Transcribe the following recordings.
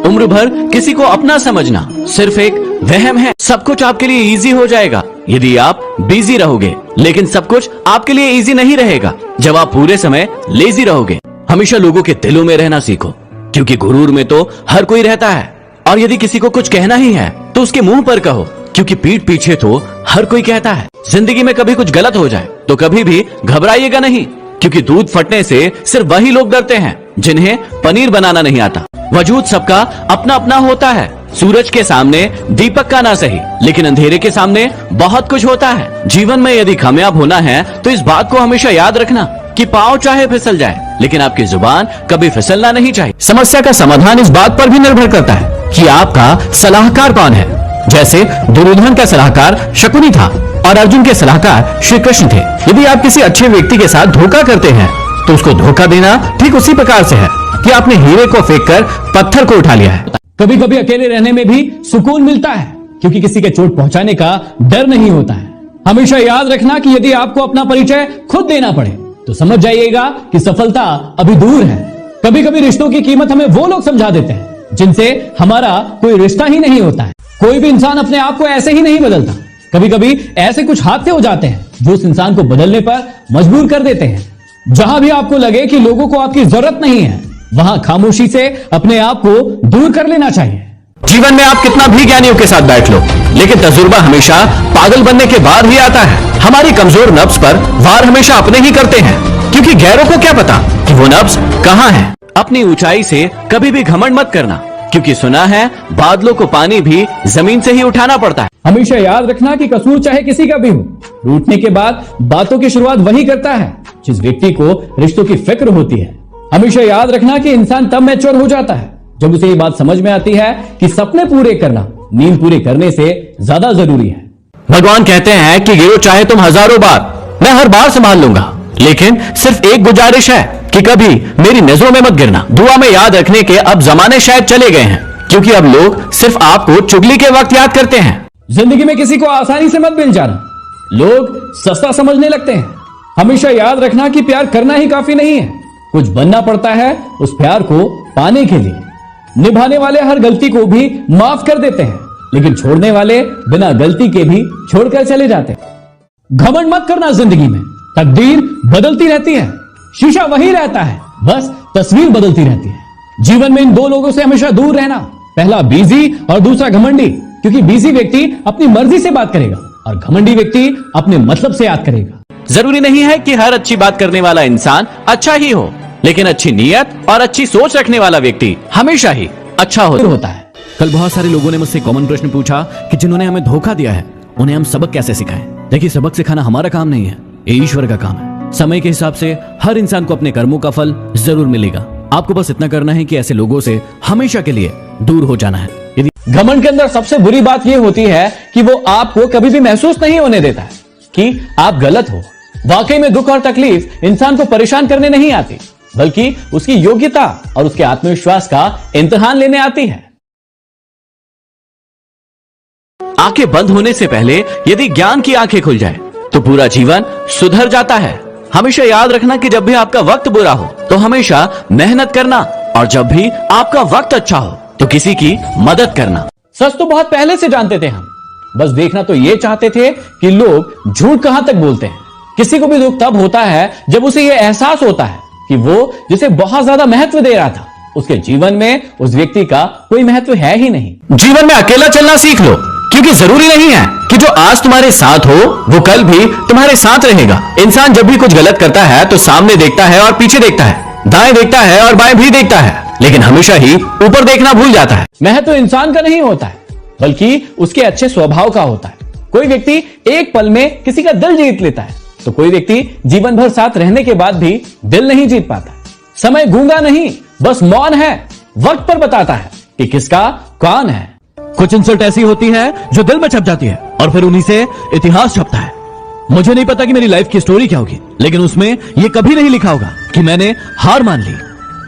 उम्र भर किसी को अपना समझना सिर्फ एक वहम है। सब कुछ आपके लिए इजी हो जाएगा यदि आप बिजी रहोगे, लेकिन सब कुछ आपके लिए इजी नहीं रहेगा जब आप पूरे समय लेजी रहोगे। हमेशा लोगों के दिलों में रहना सीखो, क्योंकि गुरूर में तो हर कोई रहता है। और यदि किसी को कुछ कहना ही है तो उसके मुंह पर कहो, क्योंकि पीठ पीछे तो हर कोई कहता है। जिंदगी में कभी कुछ गलत हो जाए तो कभी भी घबराइएगा नहीं, क्योंकि दूध फटने से सिर्फ वही लोग डरते हैं जिन्हें पनीर बनाना नहीं आता। वजूद सबका अपना अपना होता है। सूरज के सामने दीपक का ना सही, लेकिन अंधेरे के सामने बहुत कुछ होता है। जीवन में यदि कामयाब होना है तो इस बात को हमेशा याद रखना कि पाँव चाहे फिसल जाए, लेकिन आपकी जुबान कभी फिसलना नहीं चाहिए। समस्या का समाधान इस बात पर भी निर्भर करता है कि आपका सलाहकार कौन है। जैसे दुर्योधन का सलाहकार शकुनी था और अर्जुन के सलाहकार श्री कृष्ण थे। यदि आप किसी अच्छे व्यक्ति के साथ धोखा करते हैं तो उसको धोखा देना ठीक उसी प्रकार से है कि आपने हीरे को फेंककर पत्थर को उठा लिया है। कभी कभी अकेले रहने में भी सुकून मिलता है, क्योंकि किसी के चोट पहुंचाने का डर नहीं होता है। हमेशा याद रखना कि यदि आपको अपना परिचय खुद देना पड़े तो समझ जाइएगा कि सफलता अभी दूर है। कभी कभी रिश्तों की कीमत हमें वो लोग समझा देते हैं जिनसे हमारा कोई रिश्ता ही नहीं होता है। कोई भी इंसान अपने आप को ऐसे ही नहीं बदलता। कभी कभी ऐसे कुछ हादसे हो जाते हैं जो उस इंसान को बदलने पर मजबूर कर देते हैं। जहां भी आपको लगे कि लोगों को आपकी जरूरत नहीं है, वहां खामोशी से अपने आप को दूर कर लेना चाहिए। जीवन में आप कितना भी ज्ञानियों के साथ बैठ लो, लेकिन तजुर्बा हमेशा पागल बनने के बाद ही आता है। हमारी कमजोर नब्ज पर वार हमेशा अपने ही करते हैं, क्योंकि गैरों को क्या पता कि वो नब्ज कहां है। अपनी ऊंचाई से कभी भी घमंड मत करना, क्योंकि सुना है बादलों को पानी भी जमीन से ही उठाना पड़ता है। हमेशा याद रखना कि कसूर चाहे किसी का भी हो, रूठने के बाद बातों की शुरुआत वही करता है जिस व्यक्ति को रिश्तों की फिक्र होती है। हमेशा याद रखना कि इंसान तब मैच्योर हो जाता है जब उसे ये बात समझ में आती है कि सपने पूरे करना नींद पूरे करने से ज्यादा जरूरी है। भगवान कहते हैं कि गिरो चाहे तुम हजारों बार, मैं हर बार संभाल लूंगा, लेकिन सिर्फ एक गुजारिश है कि कभी मेरी नजरों में मत गिरना। दुआ में याद रखने के अब जमाने शायद चले गए हैं, क्योंकि अब लोग सिर्फ आपको चुगली के वक्त याद करते हैं। जिंदगी में किसी को आसानी से मत मिल जाना, लोग सस्ता समझने लगते हैं। हमेशा याद रखना कि प्यार करना ही काफी नहीं है, कुछ बनना पड़ता है उस प्यार को पाने के लिए। निभाने वाले हर गलती को भी माफ कर देते हैं, लेकिन छोड़ने वाले बिना गलती के भी छोड़कर चले जाते हैं। घमंड मत करना जिंदगी में, तकदीर बदलती रहती है, शीशा वही रहता है, बस तस्वीर बदलती रहती है। जीवन में इन दो लोगों से हमेशा दूर रहना, पहला बिजी और दूसरा घमंडी, क्योंकि बिजी व्यक्ति अपनी मर्जी से बात करेगा और घमंडी व्यक्ति अपने मतलब से याद करेगा। जरूरी नहीं है कि हर अच्छी बात करने वाला इंसान अच्छा ही हो, लेकिन अच्छी नीयत और अच्छी सोच रखने वाला व्यक्ति हमेशा ही अच्छा होता है। कल बहुत सारे लोगों ने मुझसे कॉमन प्रश्न पूछा कि जिन्होंने हमें धोखा दिया है उन्हें हम सबक कैसे सिखाएं। देखिए, सबक सिखाना हमारा काम नहीं है, ये ईश्वर का काम है। समय के हिसाब से हर इंसान को अपने कर्मों का फल जरूर मिलेगा। आपको बस इतना करना है कि ऐसे लोगों से हमेशा के लिए दूर हो जाना है। यदि घमंड के अंदर सबसे बुरी बात यह होती है कि वो आपको कभी भी महसूस नहीं होने देता है कि आप गलत हो। वाकई में दुख और तकलीफ इंसान को परेशान करने नहीं आती, बल्कि उसकी योग्यता और उसके आत्मविश्वास का इम्तिहान लेने आती है। आंखें बंद होने से पहले यदि ज्ञान की आंखें खुल जाए तो पूरा जीवन सुधर जाता है। हमेशा याद रखना कि जब भी आपका वक्त बुरा हो तो हमेशा मेहनत करना, और जब भी आपका वक्त अच्छा हो तो किसी की मदद करना। सच तो बहुत पहले से जानते थे हम, बस देखना तो ये चाहते थे कि लोग झूठ कहां तक बोलते हैं। किसी को भी दुख तब होता है जब उसे यह एहसास होता है कि वो जिसे बहुत ज्यादा महत्व दे रहा था उसके जीवन में उस व्यक्ति का कोई महत्व है ही नहीं। जीवन में अकेला चलना सीख लो, क्योंकि जरूरी नहीं है कि जो आज तुम्हारे साथ हो वो कल भी तुम्हारे साथ रहेगा। इंसान जब भी कुछ गलत करता है तो सामने देखता है और पीछे देखता है, दाएं देखता है और बाएं भी देखता है, लेकिन हमेशा ही ऊपर देखना भूल जाता है। महत्व इंसान का नहीं होता है, बल्कि उसके अच्छे स्वभाव का होता है। कोई व्यक्ति एक पल में किसी का दिल जीत लेता है, तो कोई व्यक्ति जीवन भर साथ रहने के बाद भी दिल नहीं जीत पाता। समय गूंगा नहीं, बस मौन है, वक्त पर बताता है कि किसका कौन है। कुछ इंसल्ट ऐसी होती है जो दिल में छप जाती है और फिर उन्हीं से इतिहास छपता है। मुझे नहीं पता कि मेरी लाइफ की स्टोरी क्या होगी, लेकिन उसमें यह कभी नहीं लिखा होगा कि मैंने हार मान ली।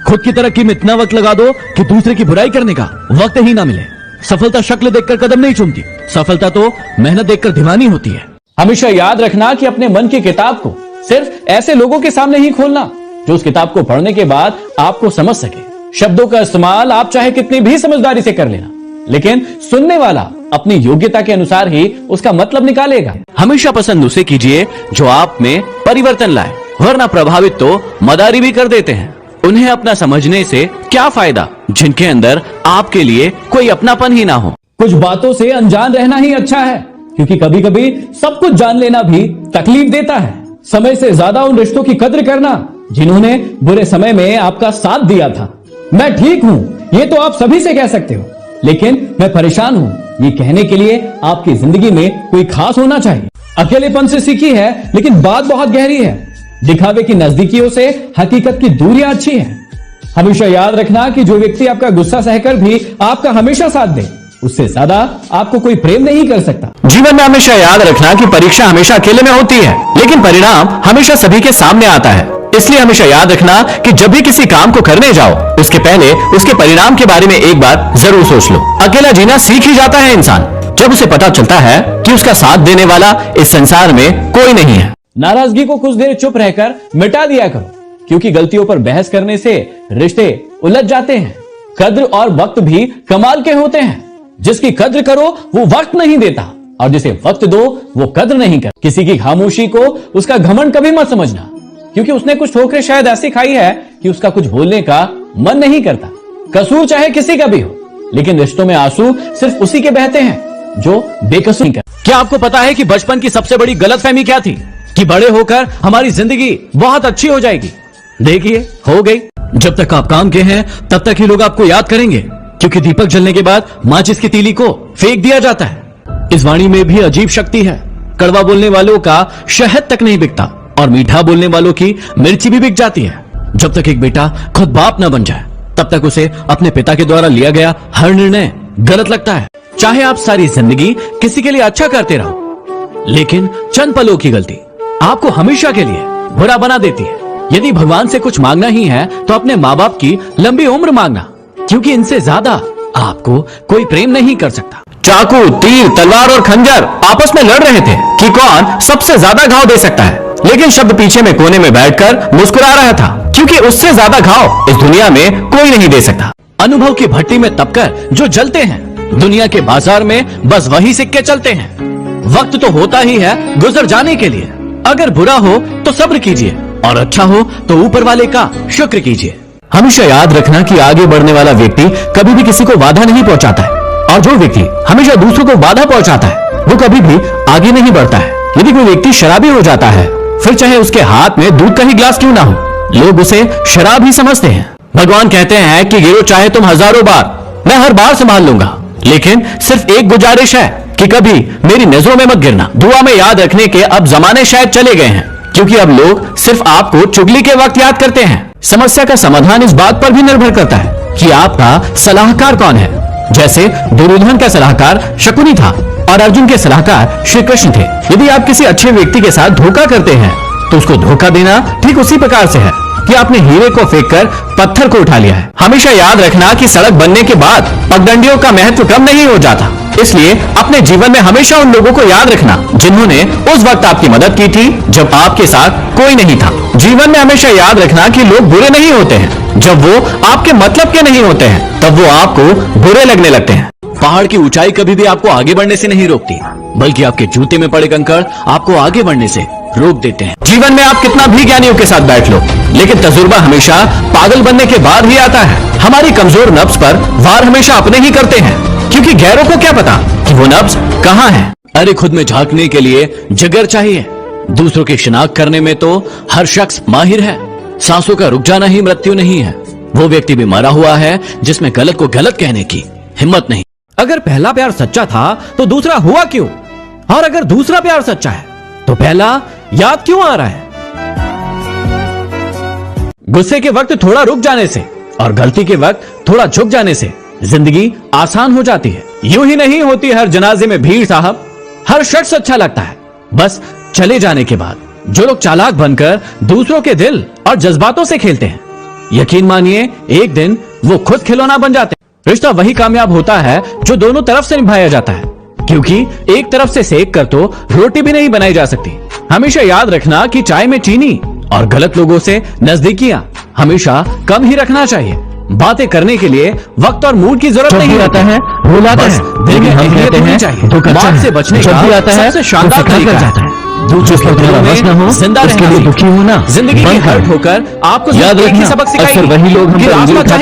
खुद की तरक्की में इतना वक्त लगा दो कि दूसरे की बुराई करने का वक्त ही ना मिले। सफलता शक्ल देखकर कदम नहीं चूमती, सफलता तो मेहनत देखकर दीवानी होती है। हमेशा याद रखना कि अपने मन की किताब को सिर्फ ऐसे लोगों के सामने ही खोलना जो उस किताब को पढ़ने के बाद आपको समझ सके। शब्दों का इस्तेमाल आप चाहे कितनी भी समझदारी से कर लेना, लेकिन सुनने वाला अपनी योग्यता के अनुसार ही उसका मतलब निकालेगा। हमेशा पसंद उसे कीजिए जो आप में परिवर्तन लाए, वरना प्रभावित तो मदारी भी कर देते हैं। उन्हें अपना समझने से क्या फायदा जिनके अंदर आपके लिए कोई अपनापन ही ना हो। कुछ बातों से अनजान रहना ही अच्छा है, क्योंकि कभी कभी सब कुछ जान लेना भी तकलीफ देता है। समय से ज्यादा उन रिश्तों की कद्र करना जिन्होंने बुरे समय में आपका साथ दिया था। मैं ठीक हूं, ये तो आप सभी से कह सकते हो, लेकिन मैं परेशान हूं, ये कहने के लिए आपकी जिंदगी में कोई खास होना चाहिए। अकेलेपन से सीखी है, लेकिन बात बहुत गहरी है। दिखावे की नजदीकियों से हकीकत की दूरियां अच्छी है। हमेशा याद रखना कि जो व्यक्ति आपका गुस्सा सहकर भी आपका हमेशा साथ दे, उससे ज्यादा आपको कोई प्रेम नहीं कर सकता। जीवन में हमेशा याद रखना कि परीक्षा हमेशा अकेले में होती है, लेकिन परिणाम हमेशा सभी के सामने आता है। इसलिए हमेशा याद रखना कि जब भी किसी काम को करने जाओ, उसके पहले उसके परिणाम के बारे में एक बार जरूर सोच लो। अकेला जीना सीख ही जाता है इंसान जब उसे पता चलता है कि उसका साथ देने वाला इस संसार में कोई नहीं है। नाराजगी को कुछ देर चुप रहकर मिटा दिया करो, क्योंकि गलतियों पर बहस करने से रिश्ते उलझ जाते हैं। कद्र और वक्त भी कमाल के होते हैं। जिसकी कद्र करो वो वक्त नहीं देता, और जिसे वक्त दो वो कद्र नहीं कर। किसी की खामोशी को उसका घमंड कभी मत समझना, क्योंकि उसने कुछ ठोकरें शायद ऐसी खाई है कि उसका कुछ बोलने का मन नहीं करता। कसूर चाहे किसी का भी हो, लेकिन रिश्तों में आंसू सिर्फ उसी के बहते हैं जो बेकसूर नहीं करता। क्या आपको पता है कि बचपन की सबसे बड़ी गलतफहमी क्या थी? कि बड़े होकर हमारी जिंदगी बहुत अच्छी हो जाएगी। देखिए, हो गई। जब तक आप काम के हैं तब तक ही लोग आपको याद करेंगे, क्योंकि दीपक जलने के बाद माचिस की तीली को फेंक दिया जाता है। इस वाणी में भी अजीब शक्ति है। कड़वा बोलने वालों का शहद तक नहीं बिकता, और मीठा बोलने वालों की मिर्ची भी बिक जाती है। जब तक एक बेटा खुद बाप न बन जाए, तब तक उसे अपने पिता के द्वारा लिया गया हर निर्णय गलत लगता है। चाहे आप सारी जिंदगी किसी के लिए अच्छा करते रहो, लेकिन चंद पलों की गलती आपको हमेशा के लिए बुरा बना देती है। यदि भगवान से कुछ मांगना ही है तो अपने माँ बाप की लंबी उम्र मांगना, क्योंकि इनसे ज्यादा आपको कोई प्रेम नहीं कर सकता। चाकू, तीर, तलवार और खंजर आपस में लड़ रहे थे कि कौन सबसे ज्यादा घाव दे सकता है, लेकिन शब्द पीछे में कोने में बैठकर मुस्कुरा रहा था, क्योंकि उससे ज्यादा घाव इस दुनिया में कोई नहीं दे सकता। अनुभव की भट्टी में तपकर जो जलते हैं, दुनिया के बाजार में बस वही सिक्के चलते हैं। वक्त तो होता ही है गुजर जाने के लिए। अगर बुरा हो तो सब्र कीजिए, और अच्छा हो तो ऊपर वाले का शुक्र कीजिए। हमेशा याद रखना कि आगे बढ़ने वाला व्यक्ति कभी भी किसी को बाधा नहीं पहुंचाता है, और जो व्यक्ति हमेशा दूसरों को बाधा पहुंचाता है वो कभी भी आगे नहीं बढ़ता है। यदि कोई व्यक्ति शराबी हो जाता है, फिर चाहे उसके हाथ में दूध का ही ग्लास क्यों ना हो, लोग उसे शराब ही समझते हैं। भगवान कहते हैं कि गिरो चाहे तुम हजारों बार, मैं हर बार संभाल लूंगा, लेकिन सिर्फ एक गुजारिश है कि कभी मेरी नजरों में मत गिरना। दुआ में याद रखने के अब जमाने शायद चले गए हैं, क्योंकि अब लोग सिर्फ आपको चुगली के वक्त याद करते हैं। समस्या का समाधान इस बात पर भी निर्भर करता है कि आपका सलाहकार कौन है। जैसे दुर्योधन का सलाहकार शकुनी था और अर्जुन के सलाहकार श्री कृष्ण थे। यदि आप किसी अच्छे व्यक्ति के साथ धोखा करते हैं तो उसको धोखा देना ठीक उसी प्रकार से है कि आपने हीरे को फेंककर पत्थर को उठा लिया है। हमेशा याद रखना कि सड़क बनने के बाद पगडंडियों का महत्व कम नहीं हो जाता। इसलिए अपने जीवन में हमेशा उन लोगों को याद रखना जिन्होंने उस वक्त आपकी मदद की थी जब आपके साथ कोई नहीं था। जीवन में हमेशा याद रखना कि लोग बुरे नहीं होते हैं। जब वो आपके मतलब के नहीं होते हैं तब वो आपको बुरे लगने लगते हैं। पहाड़ की ऊंचाई कभी भी आपको आगे बढ़ने से नहीं रोकती, बल्कि आपके जूते में पड़े कंकड़ आपको आगे बढ़ने से रोक देते हैं। जीवन में आप कितना भी ज्ञानियों के साथ बैठ लो, लेकिन तजुर्बा हमेशा पागल बनने के बाद ही आता है। हमारी कमजोर नब्ज पर वार हमेशा अपने ही करते हैं, क्योंकि गैरों को क्या पता कि वो नब्ज कहाँ है। अरे खुद में झांकने के लिए जिगर चाहिए, दूसरों की शिनाख्त करने में तो हर शख्स माहिर है। सांसों का रुक जाना ही मृत्यु नहीं है। वो व्यक्ति भी मरा हुआ है जिसमें गलत को गलत कहने की हिम्मत नहीं। अगर पहला प्यार सच्चा था तो दूसरा हुआ क्यों? और अगर दूसरा प्यार सच्चा है तो पहला याद क्यों आ रहा है? गुस्से के वक्त थोड़ा रुक जाने से और गलती के वक्त थोड़ा झुक जाने से जिंदगी आसान हो जाती है। यूं ही नहीं होती हर जनाजे में भीड़ साहब। हर शख्स अच्छा लगता है बस चले जाने के बाद। जो लोग चालाक बनकर दूसरों के दिल और जज्बातों से खेलते हैं, यकीन मानिए एक दिन वो खुद खिलौना बन जाते हैं। रिश्ता वही कामयाब होता है जो दोनों तरफ से निभाया जाता है, क्योंकि एक तरफ से सेक कर तो रोटी भी नहीं बनाई जा सकती। हमेशा याद रखना कि चाय में चीनी और गलत लोगों से नजदीकियां हमेशा कम ही रखना चाहिए। बातें करने के लिए वक्त और मूड की जरूरत जब नहीं भी आता है भूल आता बस है, दिल लेकिन में हम अहमियत कहते होनी हैं चाहिए। दुख अच्छा मौत है। से बचने जब का भी आता है सबसे तो शानदार सिखा कर तरीका जाता है। है। दूसरों जिसका के तुम्हारा दिलों बस में न हो, जिंदा उसके रहना लिए सीखो। दुखी होना जिंदगी बंद की करो। हर्ट होकर आपको याद सिर्फ एक ही रखना, सबक अक्सर सिखाएगी वही लोग हम कि पर रास्ता उंगली चाहे